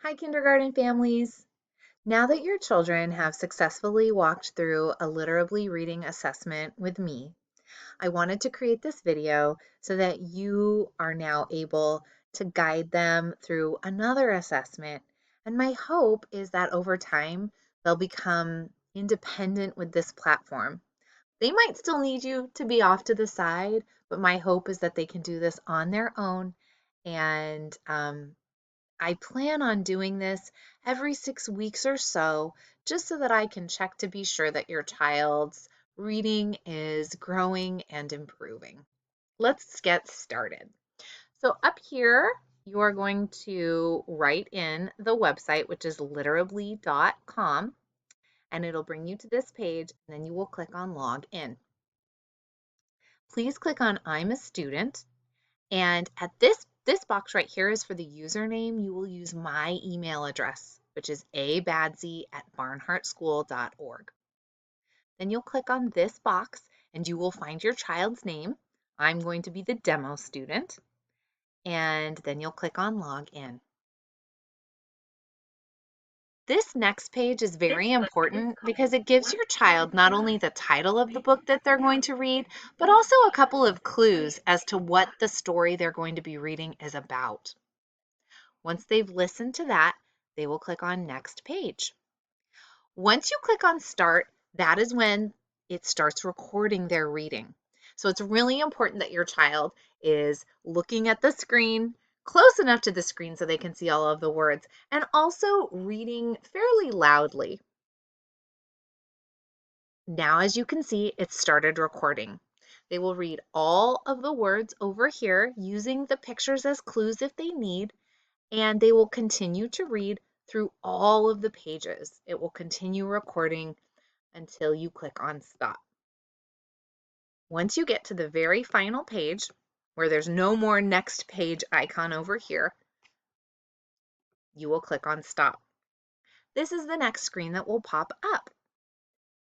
Hi, kindergarten families. Now that your children have successfully walked through a Literably reading assessment with me, I wanted to create this video so that you are now able to guide them through another assessment. And my hope is that over time, they'll become independent with this platform. They might still need you to be off to the side, but my hope is that they can do this on their own. And I plan on doing this every 6 weeks or so, just so that I can check to be sure that your child's reading is growing and improving. Let's get started. So up here, you are going to write in the website, which is literably.com, and it'll bring you to this page, and then you will click on log in. Please click on I'm a student, and at this box right here is for the username. You will use my email address, which is abadsey@barnhartschool.org. Then you'll click on this box and you will find your child's name. I'm going to be the demo student. And then you'll click on log in. This next page is very important because it gives your child not only the title of the book that they're going to read, but also a couple of clues as to what the story they're going to be reading is about. Once they've listened to that, they will click on next page. Once you click on start, that is when it starts recording their reading. So it's really important that your child is looking at the screen, close enough to the screen so they can see all of the words, and also reading fairly loudly. Now, as you can see, it started recording. They will read all of the words over here using the pictures as clues if they need, and they will continue to read through all of the pages. It will continue recording until you click on stop. Once you get to the very final page, where there's no more next page icon over here, you will click on stop. This is the next screen that will pop up.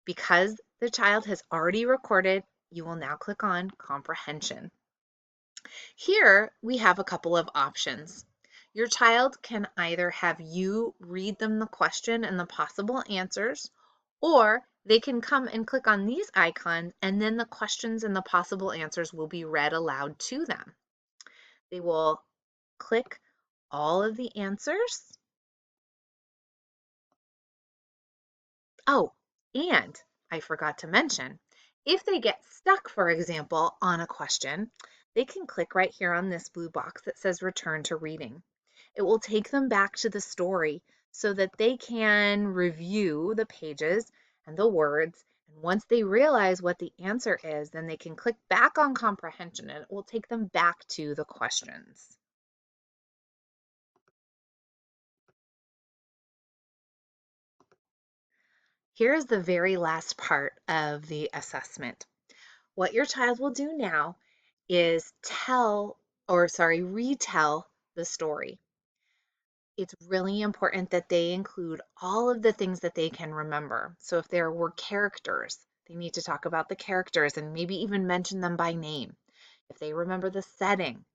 Because the child has already recorded, you will now click on Comprehension. Here we have a couple of options. Your child can either have you read them the question and the possible answers, or they can come and click on these icons and then the questions and the possible answers will be read aloud to them. They will click all of the answers. Oh, and I forgot to mention, if they get stuck, for example, on a question, they can click right here on this blue box that says return to reading. It will take them back to the story so that they can review the pages and the words. And once they realize what the answer is, then they can click back on comprehension and it will take them back to the questions. Here's the very last part of the assessment. What your child will do now is retell the story. It's really important that they include all of the things that they can remember. So if there were characters, they need to talk about the characters and maybe even mention them by name. If they remember the setting,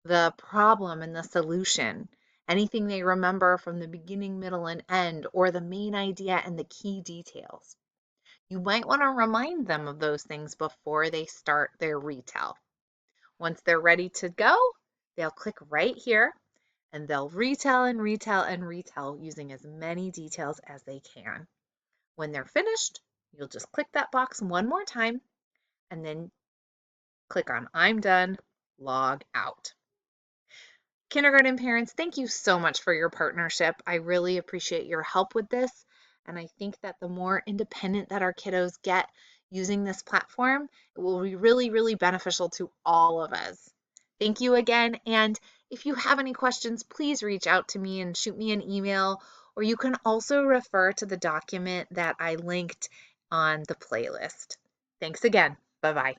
the problem and the solution, anything they remember from the beginning, middle, and end, or the main idea and the key details. You might want to remind them of those things before they start their retell. Once they're ready to go, they'll click right here and they'll retell and retell and retell using as many details as they can. When they're finished, you'll just click that box one more time and then click on I'm done, log out. Kindergarten parents, thank you so much for your partnership. I really appreciate your help with this. And I think that the more independent that our kiddos get using this platform, it will be really, really beneficial to all of us. Thank you again. And if you have any questions, please reach out to me and shoot me an email, or you can also refer to the document that I linked on the playlist. Thanks again. Bye-bye.